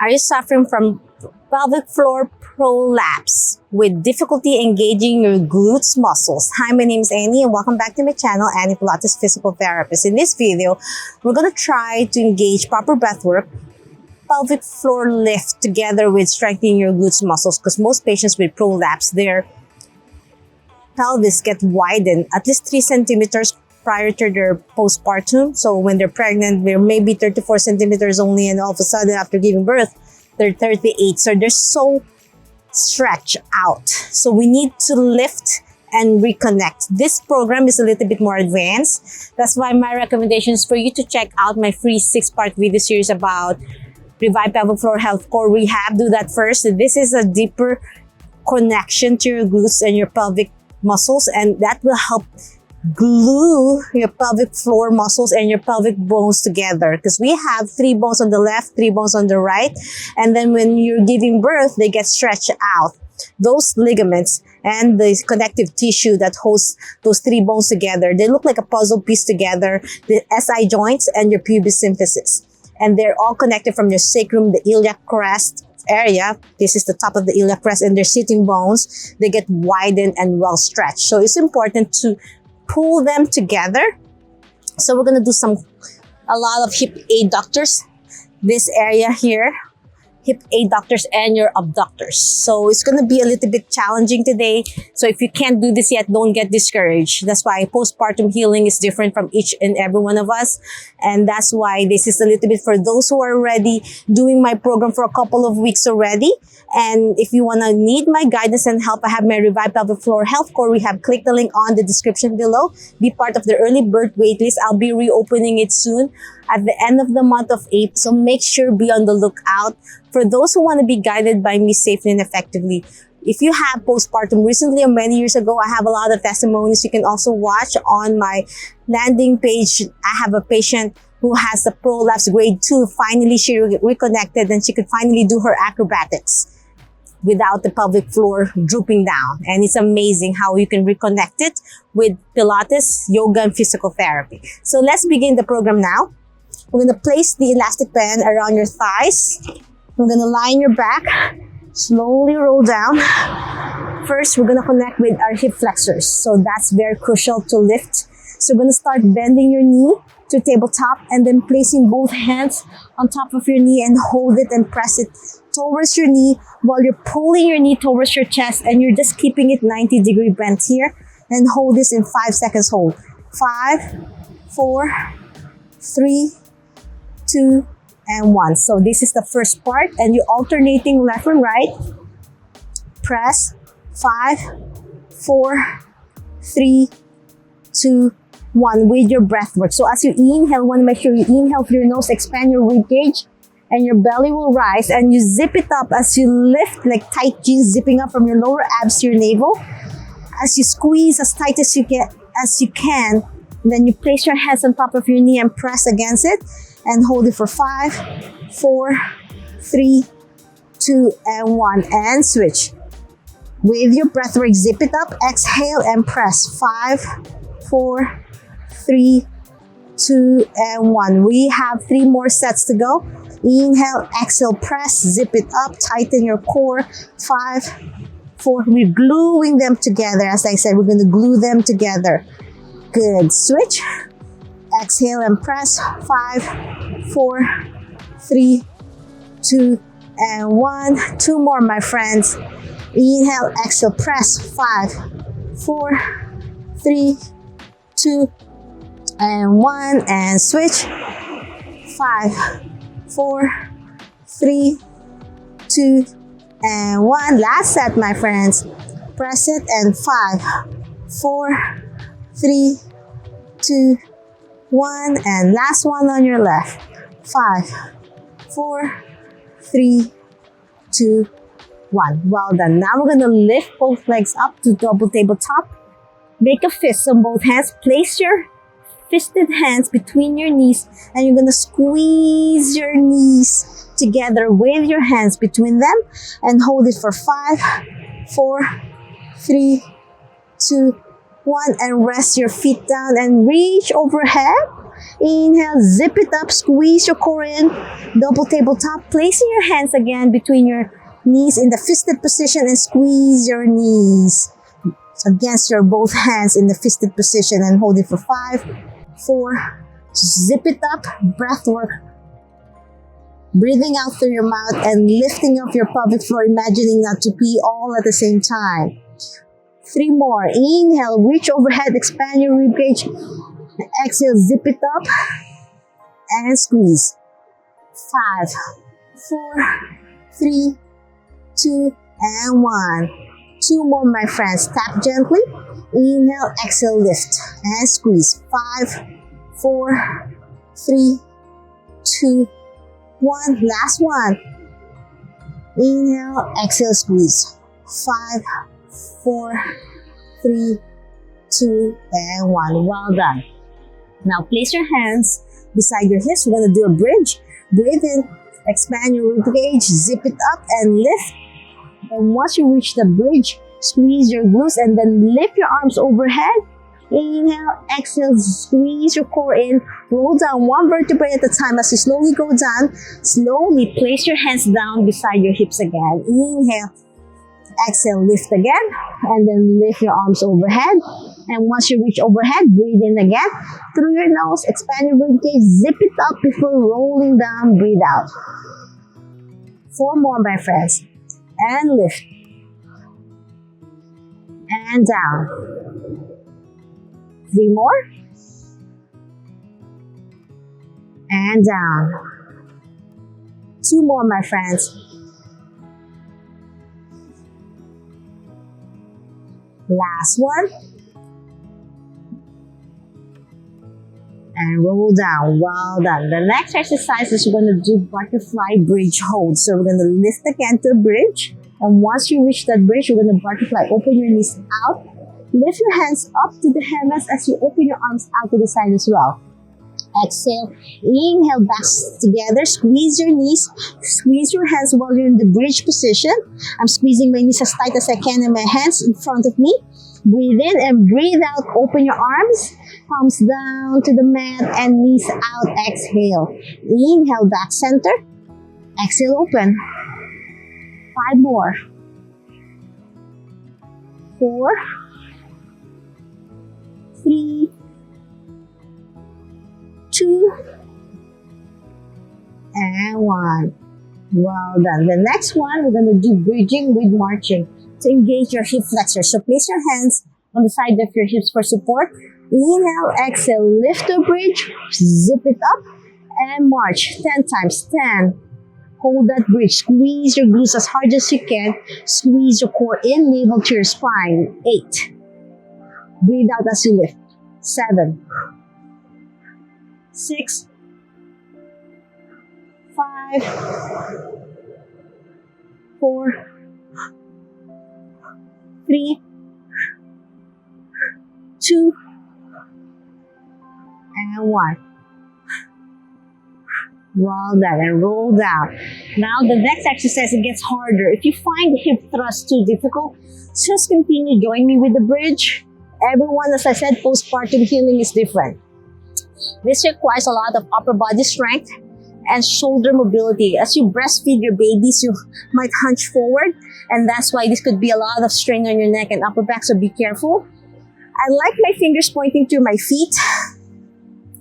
Are you suffering from pelvic floor prolapse with difficulty engaging your glutes muscles? Hi, my name is Annie and welcome back to my channel, Annie Pilates Physical Therapist. In this video, we're going to try to engage proper breath work, pelvic floor lift together with strengthening your glutes muscles, because most patients with prolapse, their pelvis get widened at least 3 centimeters prior to their postpartum. So when they're pregnant, they're maybe 34 centimeters only, and all of a sudden after giving birth, they're 38. So they're so stretched out. So we need to lift and reconnect. This program is a little bit more advanced. That's why my recommendation is for you to check out my free 6-part video series about Revive Pelvic Floor Health Core Rehab. Do that first. This is a deeper connection to your glutes and your pelvic muscles, and that will help glue your pelvic floor muscles and your pelvic bones together, because we have 3 bones on the left, 3 bones on the right, and then when you're giving birth, they get stretched out. Those ligaments and the connective tissue that holds those 3 bones together, they look like a puzzle piece together, the SI joints and your pubis symphysis, and they're all connected from your sacrum, the iliac crest area. This is the top of the iliac crest, and their sitting bones, they get widened and well stretched. So it's important to pull them together. So we're gonna do a lot of hip adductors, this area here, hip adductors and your abductors. So it's gonna be a little bit challenging today. So if you can't do this yet, don't get discouraged. That's why postpartum healing is different from each and every one of us. And that's why this is a little bit for those who are already doing my program for a couple of weeks already. And if you wanna need my guidance and help, I have my Revive Pelvic Floor Health Core Rehab. Click the link on the description below. Be part of the Early Bird Waitlist. I'll be reopening it soon at the end of the month of April. So make sure be on the lookout for those who want to be guided by me safely and effectively. If you have postpartum recently or many years ago, I have a lot of testimonies you can also watch on my landing page. I have a patient who has a prolapse grade 2. Finally, she reconnected and she could finally do her acrobatics without the pelvic floor drooping down. And it's amazing how you can reconnect it with Pilates, yoga, and physical therapy. So let's begin the program now. We're going to place the elastic band around your thighs. We're going to lie on your back, slowly roll down. First, we're going to connect with our hip flexors. So that's very crucial to lift. So we're going to start bending your knee to tabletop and then placing both hands on top of your knee and hold it and press it towards your knee while you're pulling your knee towards your chest, and you're just keeping it 90-degree bent here, and hold this in 5 seconds. Hold. 5, 4, 3, 2, and 1. So this is the first part, and you're alternating left and right. Press. 5, 4, 3, 2, 1 with your breath work. So as you inhale, want to make sure you inhale through your nose, expand your rib cage, and your belly will rise, and you zip it up as you lift like tight jeans, zipping up from your lower abs to your navel. As you squeeze as tight as you can, then you place your hands on top of your knee and press against it, and hold it for 5, 4, 3, 2, and 1, and switch. With your breath work, zip it up, exhale, and press. 5, 4, 3, 2, and 1. We have 3 more sets to go. Inhale, exhale, press, zip it up, tighten your core. 5, 4, we're gluing them together. As I said, we're going to glue them together. Good. Switch. Exhale and press. 5, 4, 3, 2, and 1. 2 more, my friends. Inhale, exhale, press. 5, 4, 3, 2, and 1. And switch. 5, 4, 3, 2, and 1. Last set, my friends. Press it, and 5, 4, 3, 2, 1, and last one on your left. 5, 4, 3, 2, 1. Well done. Now we're going to lift both legs up to double tabletop. Make a fist on both hands. Place your fisted hands between your knees, and you're going to squeeze your knees together with your hands between them, and hold it for 5, 4, 3, 2, 1, and rest your feet down and reach overhead. Inhale, zip it up, squeeze your core in. Double tabletop, placing your hands again between your knees in the fisted position and squeeze your knees against your both hands in the fisted position and hold it for 5, 4, zip it up, breath work. Breathing out through your mouth and lifting up your pelvic floor, imagining not to pee all at the same time. 3 more. Inhale, reach overhead, expand your rib cage. Exhale, zip it up and squeeze. 5, 4, 3, 2, and 1. 2 more, my friends. Tap gently. Inhale, exhale, lift and squeeze. 5, 4, 3, 2, 1. Last one. Inhale, exhale, squeeze. 5, 4, 3, 2, and 1. Well done. Now place your hands beside your hips. We're going to do a bridge. Breathe in, expand your rib cage, zip it up and lift. And once you reach the bridge, squeeze your glutes and then lift your arms overhead. Inhale, exhale, squeeze your core in, roll down 1 vertebrae at a time. As you slowly go down, slowly place your hands down beside your hips again. Inhale, exhale, lift again, and then lift your arms overhead. And once you reach overhead, breathe in again. Through your nose, expand your ribcage, zip it up before rolling down, breathe out. 4 more, my friends. And lift. And down. 3 more. And down. 2 more, my friends. Last one. And roll down. Well done. The next exercise is we're going to do butterfly bridge hold. So we're going to lift again to the bridge. And once you reach that bridge, you're going to butterfly. Open your knees out. Lift your hands up to the heavens as you open your arms out to the side as well. Exhale. Inhale, back together. Squeeze your knees. Squeeze your hands while you're in the bridge position. I'm squeezing my knees as tight as I can and my hands in front of me. Breathe in and breathe out. Open your arms. Palms down to the mat and knees out. Exhale. Inhale, back center. Exhale, open. 5 more. 4, 3, 2, and 1. Well done. The next one, we're going to do bridging with marching to engage your hip flexors. So place your hands on the side of your hips for support. Inhale, exhale, lift the bridge, zip it up, and march 10 times. 10. Hold that bridge. Squeeze your glutes as hard as you can. Squeeze your core in, navel to your spine. 8. Breathe out as you lift. 7. 6. 5. 4. 3. 2. And 1. Well done, and roll down. Now the next exercise, it gets harder. If you find hip thrust too difficult, just continue. Join me with the bridge. Everyone, as I said, postpartum healing is different. This requires a lot of upper body strength and shoulder mobility. As you breastfeed your babies, you might hunch forward, and that's why this could be a lot of strain on your neck and upper back, so be careful. I like my fingers pointing to my feet.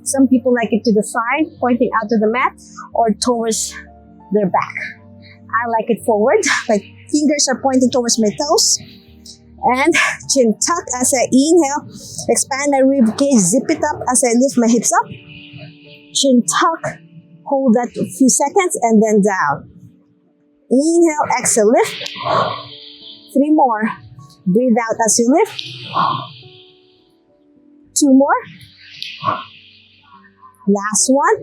Some people like it to the side, pointing out to the mat, or towards their back. I like it forward. My fingers are pointing towards my toes. And chin tuck as I inhale. Expand my rib cage, zip it up as I lift my hips up. Chin tuck. Hold that a few seconds and then down. Inhale, exhale, lift. 3 more. Breathe out as you lift. 2 more. Last one.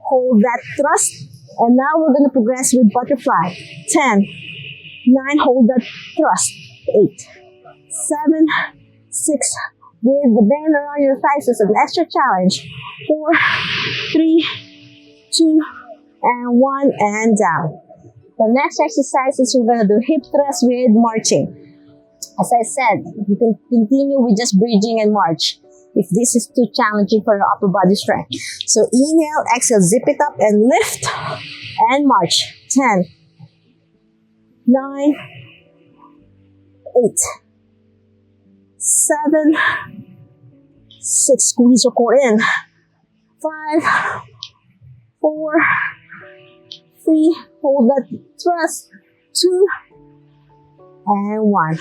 Hold that thrust. And now we're going to progress with butterfly. 10, 9, hold that thrust. 8, 7, 6, with the band around your thighs is an extra challenge. 4, 3, 2, and 1, and down. The next exercise is we're going to do hip thrust with marching. As I said, you can continue with just bridging and march. if this is too challenging for your upper body strength. So inhale, exhale, zip it up and lift and march. 10, 9, 8, 7, 6, squeeze your core in. 5, 4, 3, hold that thrust. 2, and 1.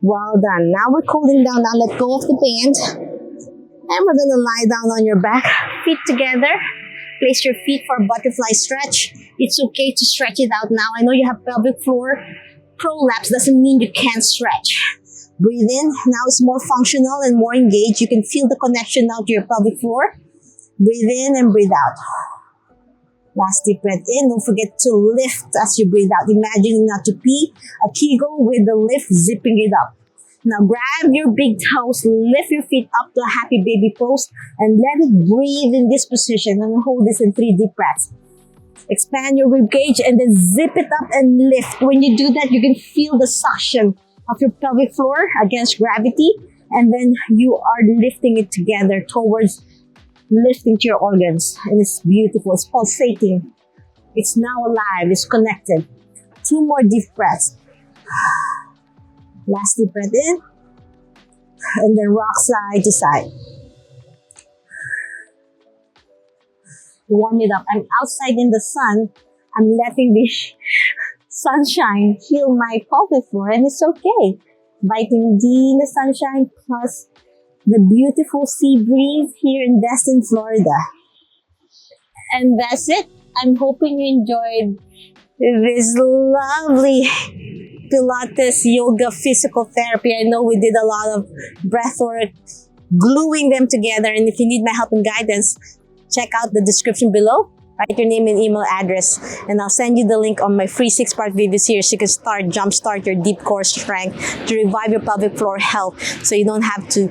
Well done. Now we're cooling down. Now let go of the band. And we're gonna lie down on your back, feet together. Place your feet for a butterfly stretch. It's okay to stretch it out now. I know you have pelvic floor prolapse, doesn't mean you can't stretch. Breathe in. Now it's more functional and more engaged. You can feel the connection now to your pelvic floor. Breathe in and breathe out. Last deep breath in. Don't forget to lift as you breathe out. Imagine not to pee. A kegel with the lift, zipping it up. Now grab your big toes, lift your feet up to a happy baby pose, and let it breathe in this position. And hold this in 3 deep breaths. Expand your rib cage and then zip it up and lift. When you do that, you can feel the suction of your pelvic floor against gravity, and then you are lifting it together towards lifting to your organs. And it's beautiful. It's pulsating. It's now alive. It's connected. 2 more deep breaths. Last deep breath in, and then rock side to side. Warm it up. I'm outside in the sun. I'm letting the sunshine heal my pelvic floor, and it's okay. Vitamin D in the sunshine, plus the beautiful sea breeze here in Destin, Florida. And that's it. I'm hoping you enjoyed this lovely Pilates, yoga, physical therapy. I know we did a lot of breath work, gluing them together. And if you need my help and guidance, check out the description below. Write your name and email address, and I'll send you the link on my free 6-part video series so you can jumpstart your deep core strength to revive your pelvic floor health, so you don't have to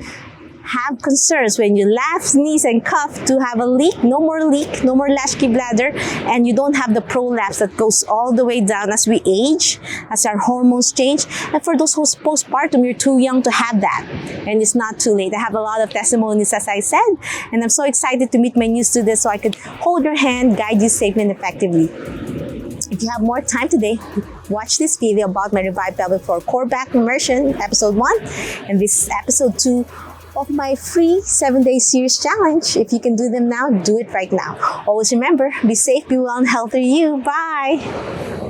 have concerns when you laugh, sneeze, and cough to have a leak. No more leak, no more latchkey bladder, and you don't have the prolapse that goes all the way down as we age, as our hormones change. And for those who's postpartum, you're too young to have that, and it's not too late. I have a lot of testimonies, as I said, and I'm so excited to meet my new students so I could hold your hand, guide you safely and effectively. If you have more time today, watch this video about my Revived Pelvic Floor Core Back Immersion, episode 1, and this is episode 2 of my free 7-day series challenge. If you can do them now, do it right now. Always remember, be safe, be well, and healthy you. Bye!